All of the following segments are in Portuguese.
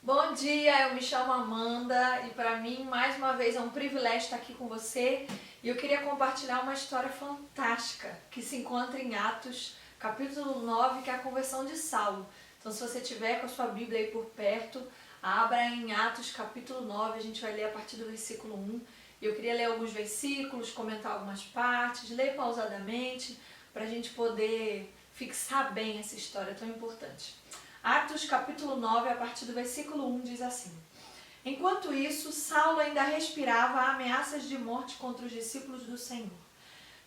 Bom dia, eu me chamo Amanda e para mim mais uma vez é um privilégio estar aqui com você e eu queria compartilhar uma história fantástica que se encontra em Atos, capítulo 9, que é a conversão de Saulo. Então se você tiver com a sua Bíblia aí por perto, abra em Atos capítulo 9, a gente vai ler a partir do versículo 1. Eu queria ler alguns versículos, comentar algumas partes, ler pausadamente para a gente poder fixar bem essa história tão importante. Atos capítulo 9, a partir do versículo 1, diz assim: Enquanto isso, Saulo ainda respirava ameaças de morte contra os discípulos do Senhor.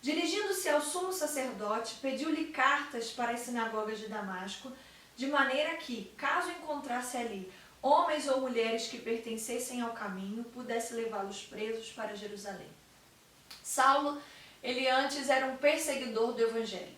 Dirigindo-se ao sumo sacerdote, pediu-lhe cartas para as sinagogas de Damasco, de maneira que, caso encontrasse ali homens ou mulheres que pertencessem ao caminho, pudesse levá-los presos para Jerusalém. Saulo, ele antes era um perseguidor do evangelho.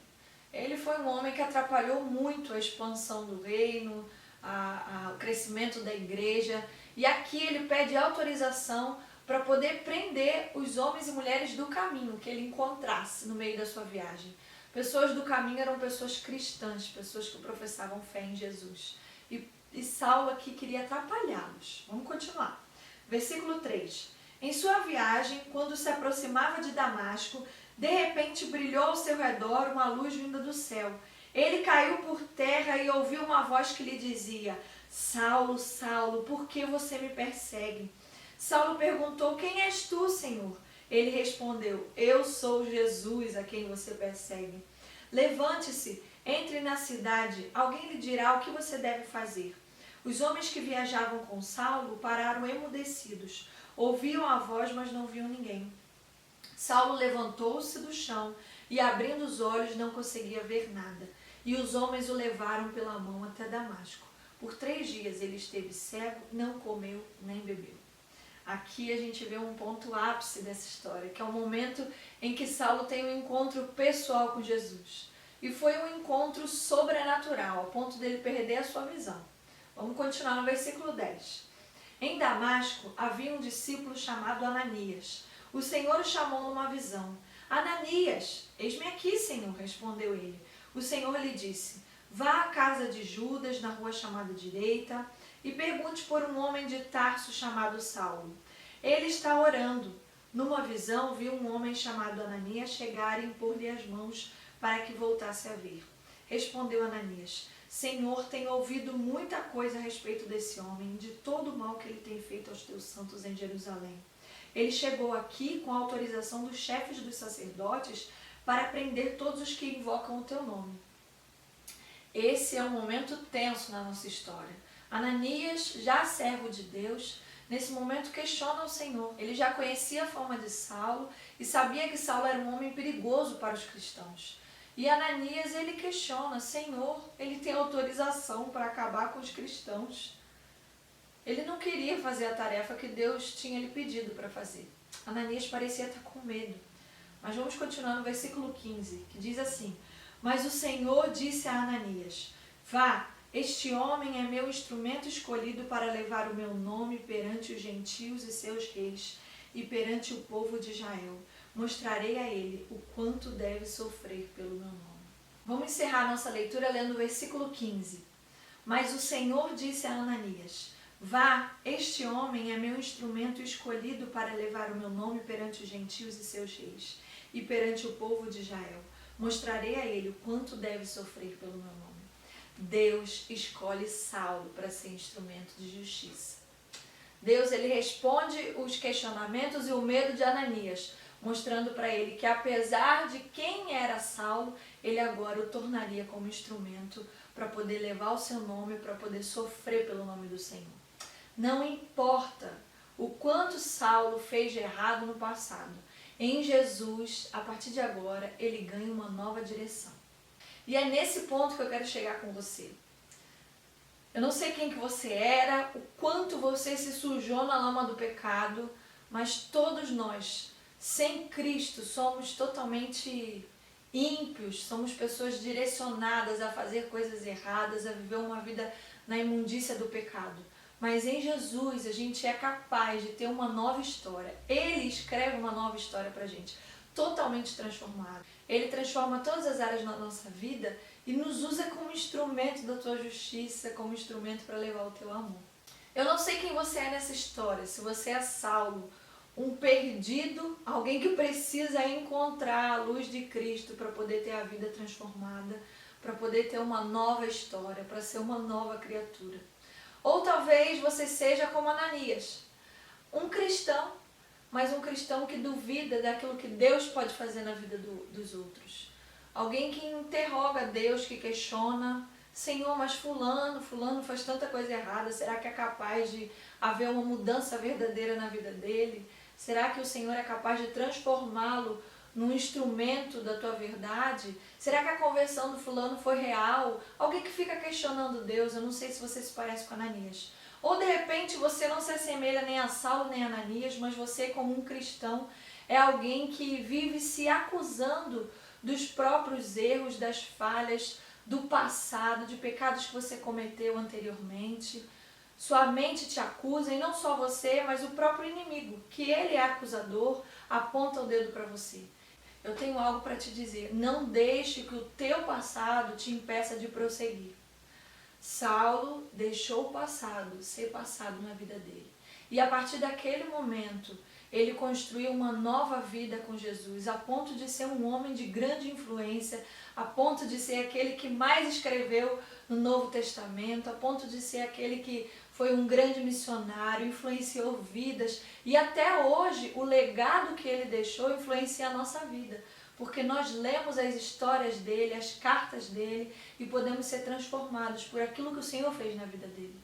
Ele foi um homem que atrapalhou muito a expansão do reino, o crescimento da igreja. E aqui ele pede autorização para poder prender os homens e mulheres do caminho que ele encontrasse no meio da sua viagem. Pessoas do caminho eram pessoas cristãs, pessoas que professavam fé em Jesus. E Saulo aqui queria atrapalhá-los. Vamos continuar. Versículo 3. Em sua viagem, quando se aproximava de Damasco, de repente brilhou ao seu redor uma luz vinda do céu. Ele caiu por terra e ouviu uma voz que lhe dizia: Saulo, Saulo, por que você me persegue? Saulo perguntou: Quem és tu, Senhor? Ele respondeu: Eu sou Jesus, a quem você persegue. Levante-se, entre na cidade, alguém lhe dirá o que você deve fazer. Os homens que viajavam com Saulo pararam emudecidos. Ouviam a voz, mas não viam ninguém. Saulo levantou-se do chão e, abrindo os olhos, não conseguia ver nada. E os homens o levaram pela mão até Damasco. Por 3 dias ele esteve cego, não comeu nem bebeu. Aqui a gente vê um ponto ápice dessa história, que é o momento em que Saulo tem um encontro pessoal com Jesus. E foi um encontro sobrenatural, a ponto dele perder a sua visão. Vamos continuar no versículo 10. Em Damasco havia um discípulo chamado Ananias. O Senhor o chamou numa visão. Ananias, eis-me aqui, Senhor, respondeu ele. O Senhor lhe disse: Vá à casa de Judas, na rua chamada Direita, e pergunte por um homem de Tarso chamado Saulo. Ele está orando. Numa visão, viu um homem chamado Ananias chegar e impor-lhe as mãos para que voltasse a ver. Respondeu Ananias: Senhor, tenho ouvido muita coisa a respeito desse homem, de todo o mal que ele tem feito aos teus santos em Jerusalém. Ele chegou aqui com a autorização dos chefes dos sacerdotes para prender todos os que invocam o teu nome. Esse é um momento tenso na nossa história. Ananias, já servo de Deus, nesse momento questiona o Senhor. Ele já conhecia a fama de Saulo e sabia que Saulo era um homem perigoso para os cristãos. E Ananias, ele questiona: Senhor, ele tem autorização para acabar com os cristãos. Ele não queria fazer a tarefa que Deus tinha lhe pedido para fazer. Ananias parecia estar com medo. Mas vamos continuar no versículo 15, que diz assim: Mas o Senhor disse a Ananias: Vá, este homem é meu instrumento escolhido para levar o meu nome perante os gentios e seus reis, e perante o povo de Israel. Mostrarei a ele o quanto deve sofrer pelo meu nome. Vamos encerrar nossa leitura lendo o versículo 15. Mas o Senhor disse a Ananias: Vá, este homem é meu instrumento escolhido para levar o meu nome perante os gentios e seus reis, e perante o povo de Israel. Mostrarei a ele o quanto deve sofrer pelo meu nome. Deus escolhe Saulo para ser instrumento de justiça. Deus, ele responde os questionamentos e o medo de Ananias, mostrando para ele que apesar de quem era Saulo, ele agora o tornaria como instrumento para poder levar o seu nome, para poder sofrer pelo nome do Senhor. Não importa o quanto Saulo fez de errado no passado, em Jesus, a partir de agora, ele ganha uma nova direção. E é nesse ponto que eu quero chegar com você. Eu não sei quem que você era, o quanto você se sujou na lama do pecado, mas todos nós, sem Cristo, somos totalmente ímpios, somos pessoas direcionadas a fazer coisas erradas, a viver uma vida na imundícia do pecado. Mas em Jesus a gente é capaz de ter uma nova história. Ele escreve uma nova história pra gente, totalmente transformada. Ele transforma todas as áreas da nossa vida e nos usa como instrumento da tua justiça, como instrumento para levar o teu amor. Eu não sei quem você é nessa história, se você é Saulo, um perdido, alguém que precisa encontrar a luz de Cristo para poder ter a vida transformada, para poder ter uma nova história, para ser uma nova criatura. Ou talvez você seja como Ananias, um cristão, mas um cristão que duvida daquilo que Deus pode fazer na vida dos outros. Alguém que interroga Deus, que questiona: Senhor, mas fulano faz tanta coisa errada, será que é capaz de haver uma mudança verdadeira na vida dele? Será que o Senhor é capaz de transformá-lo num instrumento da tua verdade? Será que a conversão do fulano foi real? Alguém que fica questionando Deus. Eu não sei se você se parece com Ananias. Ou de repente você não se assemelha nem a Saulo nem a Ananias, mas você, como um cristão, é alguém que vive se acusando dos próprios erros, das falhas do passado, de pecados que você cometeu anteriormente. Sua mente te acusa, e não só você, mas o próprio inimigo, que ele é acusador, aponta o dedo para você. Eu tenho algo para te dizer: não deixe que o teu passado te impeça de prosseguir. Saulo deixou o passado ser passado na vida dele. E a partir daquele momento, ele construiu uma nova vida com Jesus, a ponto de ser um homem de grande influência, a ponto de ser aquele que mais escreveu no Novo Testamento, a ponto de ser aquele que foi um grande missionário, influenciou vidas. E até hoje, o legado que ele deixou influencia a nossa vida. Porque nós lemos as histórias dele, as cartas dele, e podemos ser transformados por aquilo que o Senhor fez na vida dele.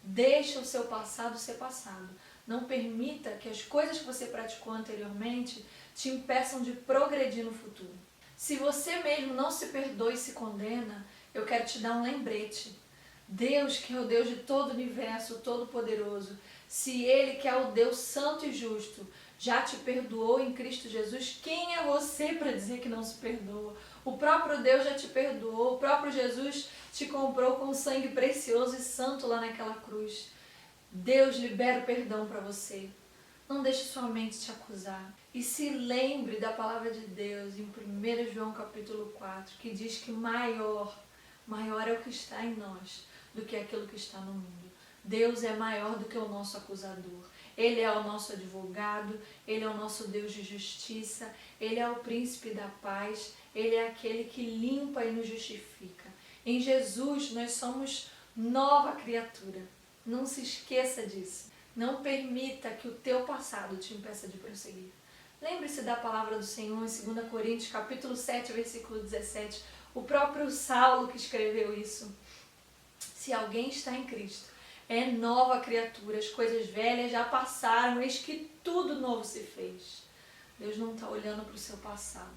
Deixa o seu passado ser passado. Não permita que as coisas que você praticou anteriormente te impeçam de progredir no futuro. Se você mesmo não se perdoa e se condena, eu quero te dar um lembrete. Deus, que é o Deus de todo o universo, todo-poderoso, se Ele, que é o Deus santo e justo, já te perdoou em Cristo Jesus, quem é você para dizer que não se perdoa? O próprio Deus já te perdoou, o próprio Jesus te comprou com sangue precioso e santo lá naquela cruz. Deus libera o perdão para você. Não deixe sua mente te acusar. E se lembre da palavra de Deus em 1 João capítulo 4, que diz que maior é o que está em nós do que aquilo que está no mundo. Deus é maior do que o nosso acusador. Ele é o nosso advogado, Ele é o nosso Deus de justiça, Ele é o príncipe da paz, Ele é aquele que limpa e nos justifica. Em Jesus nós somos nova criatura. Não se esqueça disso. Não permita que o teu passado te impeça de prosseguir. Lembre-se da palavra do Senhor em 2 Coríntios, capítulo 7, versículo 17. O próprio Saulo que escreveu isso. Se alguém está em Cristo, é nova criatura. As coisas velhas já passaram, eis que tudo novo se fez. Deus não está olhando para o seu passado.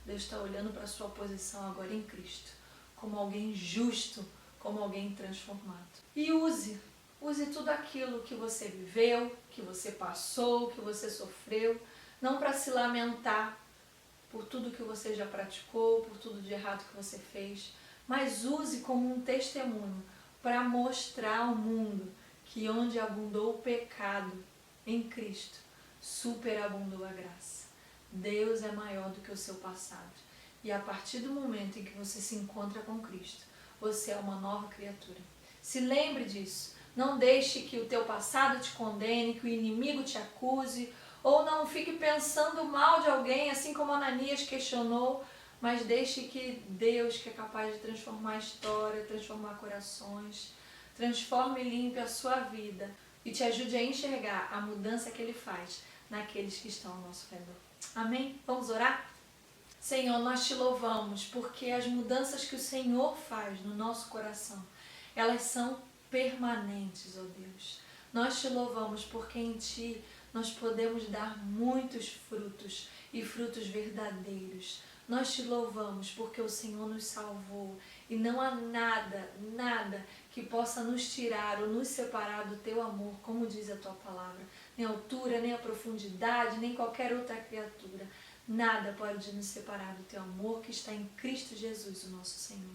Deus está olhando para a sua posição agora em Cristo, como alguém justo, como alguém transformado. E use tudo aquilo que você viveu, que você passou, que você sofreu, não para se lamentar por tudo que você já praticou, por tudo de errado que você fez, mas use como um testemunho para mostrar ao mundo que onde abundou o pecado, em Cristo, superabundou a graça. Deus é maior do que o seu passado. E a partir do momento em que você se encontra com Cristo, você é uma nova criatura. Se lembre disso. Não deixe que o teu passado te condene, que o inimigo te acuse, ou não fique pensando mal de alguém, assim como Ananias questionou, mas deixe que Deus, que é capaz de transformar a história, transformar corações, transforme e limpe a sua vida e te ajude a enxergar a mudança que Ele faz naqueles que estão ao nosso redor. Amém? Vamos orar? Senhor, nós te louvamos porque as mudanças que o Senhor faz no nosso coração, elas são permanentes, ó Deus. Nós te louvamos porque em Ti nós podemos dar muitos frutos e frutos verdadeiros. Nós te louvamos porque o Senhor nos salvou e não há nada que possa nos tirar ou nos separar do Teu amor, como diz a Tua palavra. Nem a altura, nem a profundidade, nem qualquer outra criatura. Nada pode nos separar do Teu amor que está em Cristo Jesus, o nosso Senhor.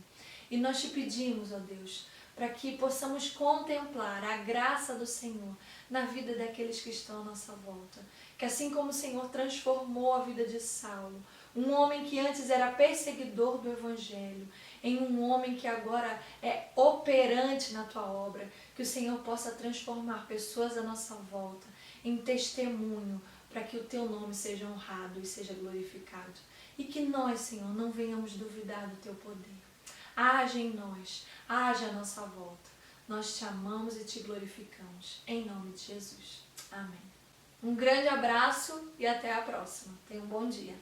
E nós te pedimos, ó Deus, para que possamos contemplar a graça do Senhor na vida daqueles que estão à nossa volta. Que assim como o Senhor transformou a vida de Saulo, um homem que antes era perseguidor do Evangelho, em um homem que agora é operante na tua obra, que o Senhor possa transformar pessoas à nossa volta em testemunho para que o teu nome seja honrado e seja glorificado. E que nós, Senhor, não venhamos duvidar do teu poder. Age em nós, age à nossa volta. Nós te amamos e te glorificamos. Em nome de Jesus. Amém. Um grande abraço e até a próxima. Tenha um bom dia.